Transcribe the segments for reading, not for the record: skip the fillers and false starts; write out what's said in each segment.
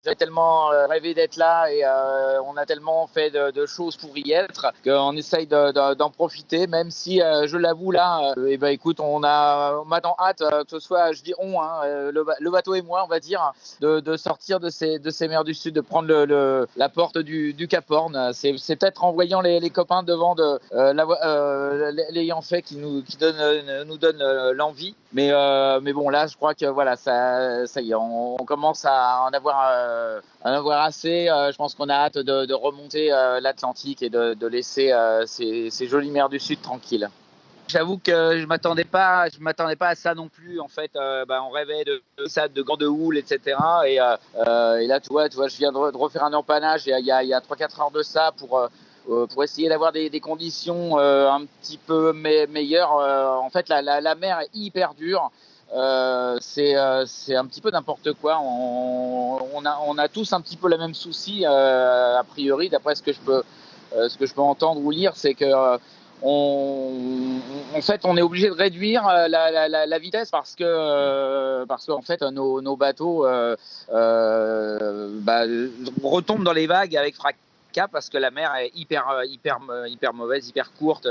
J'avais tellement rêvé d'être là et on a tellement fait de choses pour y être qu'on essaye d'en profiter, même si je l'avoue là, écoute, on a maintenant hâte que ce soit, je dis on, hein, le bateau et moi, on va dire, de sortir de ces mers du Sud, de prendre la porte du Cap Horn. C'est peut-être en voyant les copains devant l'ayant fait qui nous donne l'envie. Mais bon, là, je crois que voilà, ça y est, on commence à en avoir assez. Je pense qu'on a hâte de remonter l'Atlantique et de laisser ces jolies mers du Sud tranquilles. J'avoue que je m'attendais pas à ça non plus. En fait, on rêvait de grandes houles, etc. Et là, tu vois, je viens de refaire un empannage il y a 3-4 heures de ça pour essayer d'avoir des conditions un petit peu meilleures. En fait, la mer est hyper dure. C'est un petit peu n'importe quoi. On a tous un petit peu le même souci a priori, d'après ce que je peux entendre ou lire, c'est que en fait, on est obligé de réduire la vitesse parce qu'en fait, nos bateaux retombent dans les vagues avec fracas parce que la mer est hyper mauvaise, hyper courte.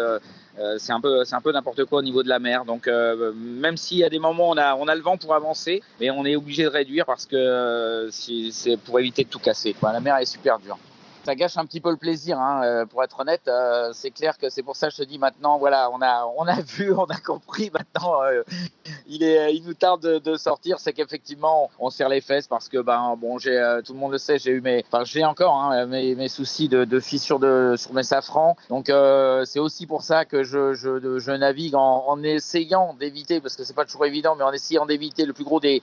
C'est un peu n'importe quoi au niveau de la mer. Donc, même s'il y a des moments où on a le vent pour avancer, mais on est obligé de réduire parce que c'est pour éviter de tout casser, quoi. La mer est super dure. Ça gâche un petit peu le plaisir, hein, pour être honnête. C'est clair que c'est pour ça que je te dis maintenant, voilà, on a vu, on a compris maintenant. Il nous tarde de sortir. C'est qu'effectivement, on serre les fesses parce que tout le monde le sait, j'ai encore mes soucis de fissure sur mes safrans. Donc c'est aussi pour ça que je navigue en essayant d'éviter, parce que c'est pas toujours évident, mais en essayant d'éviter le plus gros des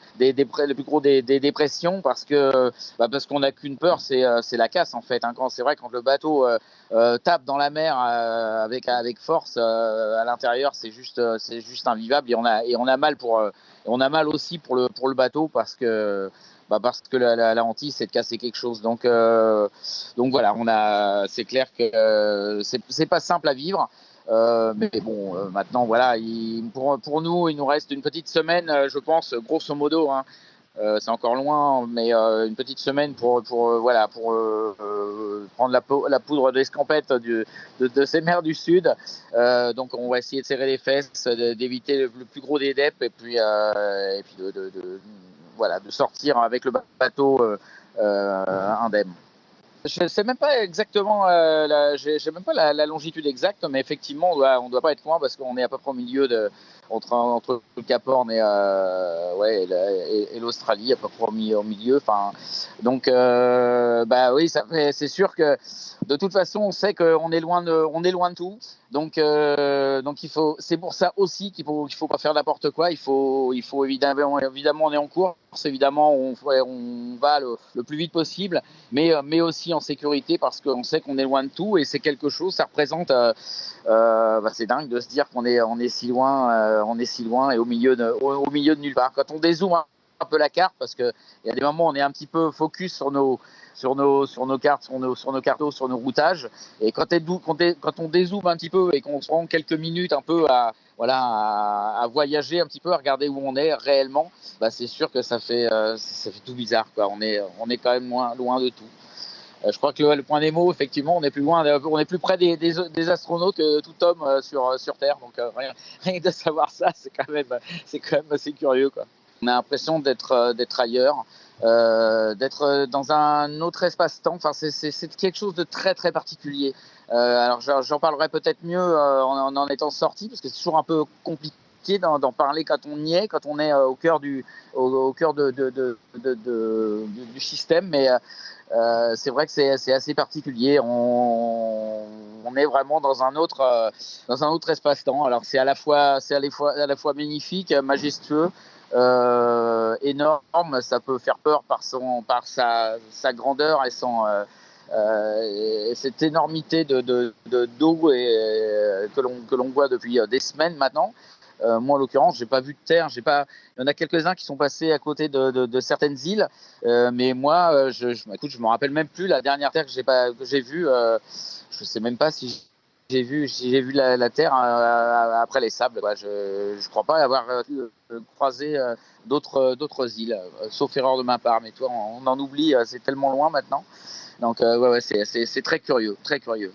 dépressions, parce qu'on n'a qu'une peur, c'est la casse en fait. C'est vrai, quand le bateau tape dans la mer avec force à l'intérieur, c'est juste invivable, et on a mal aussi pour le bateau parce que la hantise, c'est de casser quelque chose. Donc voilà, c'est clair que c'est pas simple à vivre. Mais bon, maintenant voilà, pour nous, il nous reste une petite semaine, je pense, grosso modo, hein. C'est encore loin, mais une petite semaine pour prendre la poudre d'escampette de ces mers du Sud. Donc on va essayer de serrer les fesses, d'éviter le plus gros des deppes, et puis de sortir avec le bateau indemne. Je sais même pas exactement, j'ai même pas la longitude exacte, mais effectivement on doit pas être loin parce qu'on est à peu près au milieu entre le Cap Horn et l'Australie, à peu près au milieu. Enfin, donc oui, c'est sûr que de toute façon on sait qu'on est loin de tout. Donc c'est pour ça aussi qu'il faut pas faire n'importe quoi. Il faut évidemment on est en course, évidemment on va le plus vite possible, mais aussi en sécurité, parce qu'on sait qu'on est loin de tout, et c'est quelque chose, ça représente c'est dingue de se dire qu'on est si loin et au milieu de nulle part. Quand on dézoome un peu la carte, parce que il y a des moments où on est un petit peu focus sur nos cartes, sur nos cartos, sur nos routages, et quand on dézoome un petit peu et qu'on se prend quelques minutes un peu à voyager un petit peu, à regarder où on est réellement, c'est sûr que ça fait tout bizarre, quoi. On est quand même loin de tout. Je crois que le point Nemo, effectivement, on est plus près des astronautes que tout homme sur Terre. Donc rien que de savoir ça, c'est quand même assez curieux, quoi. On a l'impression d'être ailleurs, d'être dans un autre espace-temps. Enfin, c'est quelque chose de très très particulier. Alors j'en parlerai peut-être mieux en étant sorti, parce que c'est toujours un peu compliqué d'en parler quand on y est, quand on est au cœur du système. Mais c'est vrai que c'est assez particulier. On est vraiment dans un autre espace-temps. Alors c'est à la fois magnifique, majestueux, énorme. Ça peut faire peur par sa grandeur et cette énormité d'eau que l'on voit depuis des semaines maintenant. Moi, en l'occurrence, j'ai pas vu de terre. Il y en a quelques-uns qui sont passés à côté de certaines îles, mais moi, je me rappelle même plus la dernière terre que j'ai vue. Je sais même pas si j'ai vu la terre après les sables, quoi. Je crois pas avoir croisé d'autres îles, sauf erreur de ma part. Mais toi, on en oublie, c'est tellement loin maintenant. Donc ouais, c'est très curieux, très curieux.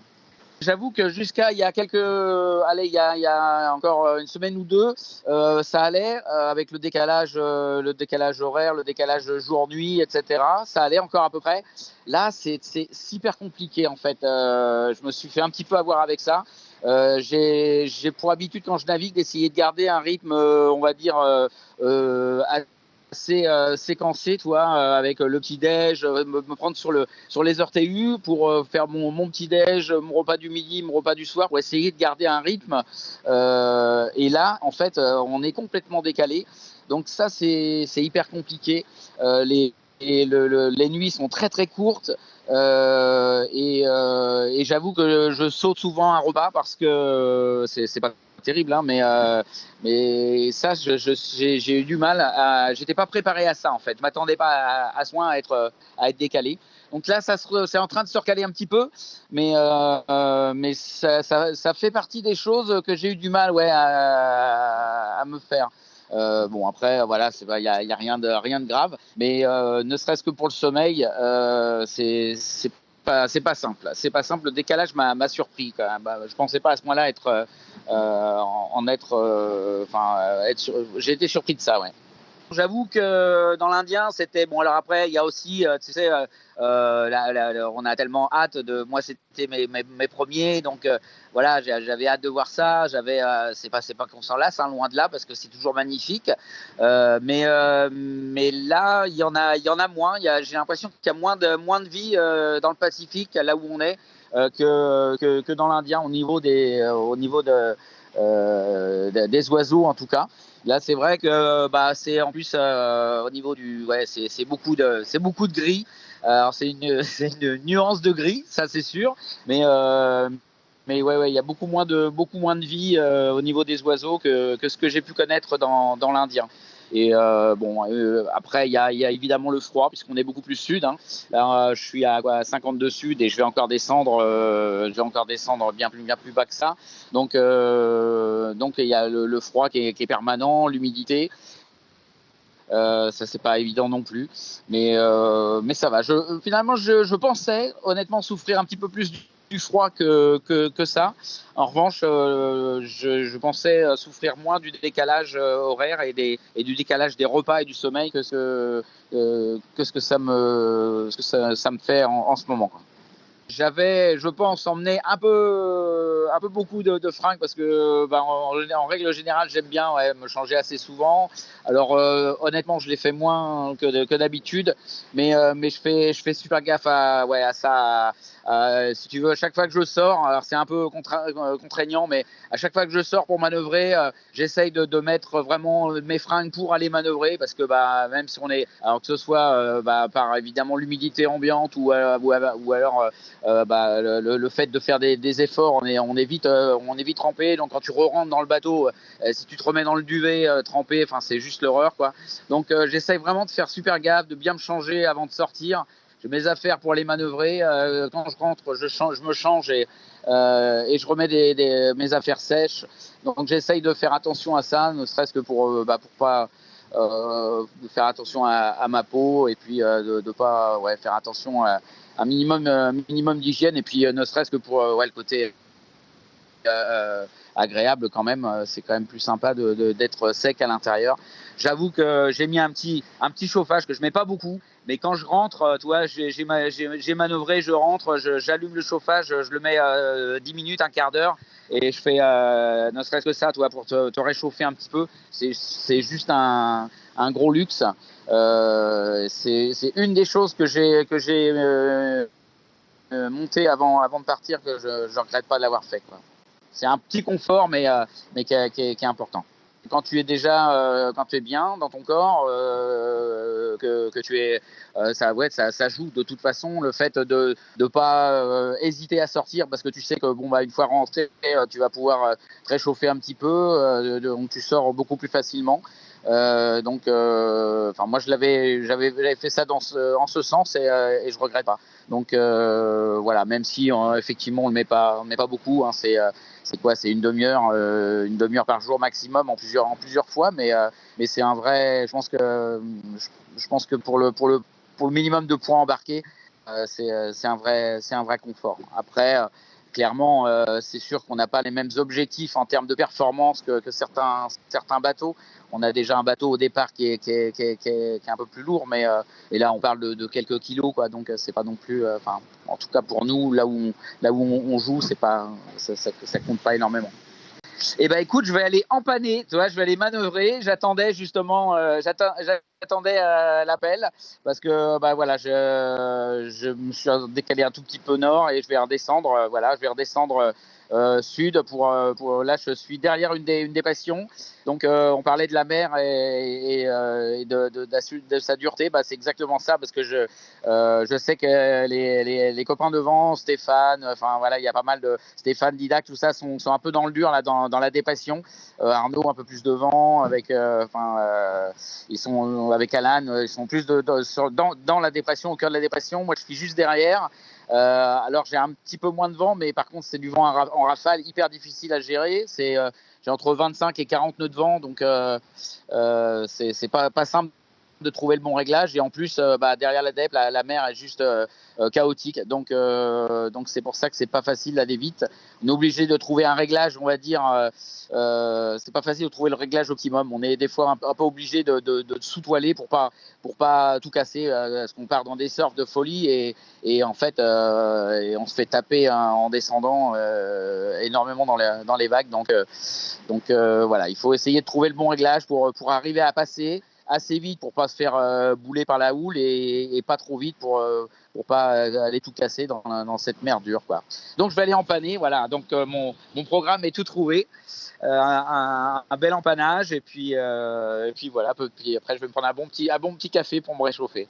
J'avoue que jusqu'à il y a il y a encore une semaine ou deux, ça allait avec le décalage horaire, le décalage jour-nuit, etc. Ça allait encore à peu près. Là, c'est super compliqué en fait. Je me suis fait un petit peu avoir avec ça. J'ai pour habitude quand je navigue d'essayer de garder un rythme, on va dire assez séquencé, toi, avec le petit déj, me prendre sur les heures TU pour faire mon petit déj, mon repas du midi, mon repas du soir, pour essayer de garder un rythme. Et là, en fait, on est complètement décalé. Donc ça, c'est hyper compliqué. Les nuits sont très très courtes. Et j'avoue que je saute souvent un repas parce que c'est pas terrible, hein, mais ça, j'ai eu du mal j'étais pas préparé à ça en fait. Je m'attendais pas à ce point à être décalé. Donc là, c'est en train de se recaler un petit peu, mais ça fait partie des choses que j'ai eu du mal, ouais, à me faire. Bon après voilà, il y a rien de grave, mais ne serait-ce que pour le sommeil, c'est pas simple. C'est pas simple. Le décalage m'a surpris quand même. Je pensais pas à ce point-là être j'ai été surpris de ça, ouais. J'avoue que dans l'Indien, c'était bon. Alors après, il y a aussi, tu sais, on a tellement hâte de. Moi, c'était mes premiers, donc voilà, j'avais hâte de voir ça. C'est pas qu'on s'en lasse, hein, loin de là, parce que c'est toujours magnifique. Mais là, il y en a moins. J'ai l'impression qu'il y a moins de vie dans le Pacifique, là où on est, que dans l'Indien, au niveau des oiseaux en tout cas. Là, c'est vrai que c'est en plus au niveau c'est beaucoup de gris. Alors c'est une nuance de gris, ça c'est sûr, mais ouais, il y a beaucoup moins de vie au niveau des oiseaux que ce que j'ai pu connaître dans l'Indien. Et après il y a évidemment le froid puisqu'on est beaucoup plus sud, hein. Là, je suis à 52 sud et je vais encore descendre bien plus bas que ça. Donc il y a le froid qui est permanent, l'humidité. Ça c'est pas évident non plus, mais ça va. Finalement je pensais honnêtement souffrir un petit peu plus du froid que ça. En revanche, je pensais souffrir moins du décalage horaire et du décalage des repas et du sommeil que ce que ça me fait en ce moment, quoi. J'avais, je pense, emmené un peu beaucoup de fringues parce que, en règle générale, j'aime bien me changer assez souvent. Alors, honnêtement, je l'ai fait moins que d'habitude, mais je fais super gaffe à ça. Si tu veux, à chaque fois que je sors, alors c'est un peu contraignant, mais à chaque fois que je sors pour manœuvrer, j'essaye de mettre vraiment mes fringues pour aller manœuvrer parce que même si alors que ce soit par évidemment l'humidité ambiante ou alors le fait de faire des efforts, on est vite trempé. Donc quand tu rentres dans le bateau, si tu te remets dans le duvet trempé, enfin c'est juste l'horreur, quoi. Donc j'essaye vraiment de faire super gaffe, de bien me changer avant de sortir. J'ai mes affaires pour aller manœuvrer. Quand je rentre, je me change et je remets mes affaires sèches. Donc j'essaye de faire attention à ça, ne serait-ce que pour pas faire attention à ma peau et puis de pas faire attention à un minimum d'hygiène et puis ne serait-ce que pour le côté agréable quand même, c'est quand même plus sympa d'être sec à l'intérieur. J'avoue que j'ai mis un petit chauffage que je mets pas beaucoup, mais quand je rentre, tu vois, j'ai manœuvré, je rentre, j'allume le chauffage, je le mets 10 minutes, un quart d'heure, et je fais ne serait-ce que ça, tu vois, pour te réchauffer un petit peu. C'est juste un gros luxe. C'est une des choses que j'ai monté avant de partir que je regrette pas de l'avoir fait, quoi. C'est un petit confort, mais qui est important. Quand tu es quand tu es bien dans ton corps, que tu es, ça joue de toute façon le fait de pas hésiter à sortir parce que tu sais que une fois rentré, tu vas pouvoir te réchauffer un petit peu, donc tu sors beaucoup plus facilement. Enfin, moi, j'avais fait ça en ce sens et je regrette pas. Donc voilà, même si effectivement on le met pas beaucoup, hein, c'est quoi, c'est une demi-heure par jour maximum en plusieurs fois, mais c'est un vrai. Je pense que pour le minimum de points embarqués, c'est un vrai confort. Après, clairement, c'est sûr qu'on n'a pas les mêmes objectifs en termes de performance que certains bateaux. On a déjà un bateau au départ qui est un peu plus lourd, et là on parle de quelques kilos, quoi. Donc c'est pas non plus, enfin, en tout cas pour nous, là où on joue, c'est pas, ça compte pas énormément. Eh ben écoute, je vais aller empanner, tu vois, je vais aller manœuvrer. J'attendais justement, j'attendais l'appel parce que bah voilà, je me suis décalé un tout petit peu nord et je vais redescendre. Voilà, je vais redescendre sud pour là, je suis derrière une des passions. Donc on parlait de la mer et de sa dureté. Bah c'est exactement ça parce que je sais que les copains devant, Stéphane, enfin voilà, il y a pas mal de Stéphane, Didac, tout ça sont un peu dans le dur là, dans la dépassion. Arnaud un peu plus devant, ils sont avec Alan, ils sont plus dans la dépassion, au cœur de la dépassion. Moi, je suis juste derrière. Alors j'ai un petit peu moins de vent, mais par contre c'est du vent en rafale hyper difficile à gérer. J'ai entre 25 et 40 nœuds de vent, donc c'est pas simple de trouver le bon réglage, et en plus derrière la DEP la mer est juste chaotique, donc c'est pour ça que c'est pas facile d'aller vite. On est obligé de trouver un réglage, on va dire, c'est pas facile de trouver le réglage optimum. On est des fois un peu obligé de sous-toiler pour pas tout casser, parce qu'on part dans des surfs de folie, et en fait et on se fait taper en descendant énormément dans les vagues, donc voilà, il faut essayer de trouver le bon réglage pour arriver à passer assez vite pour pas se faire bouler par la houle, et pas trop vite pour pas aller tout casser dans cette mer dure, quoi. Donc je vais aller empanner, voilà. Donc mon programme est tout trouvé, un bel empannage, et puis voilà. Puis après je vais me prendre un bon petit café pour me réchauffer.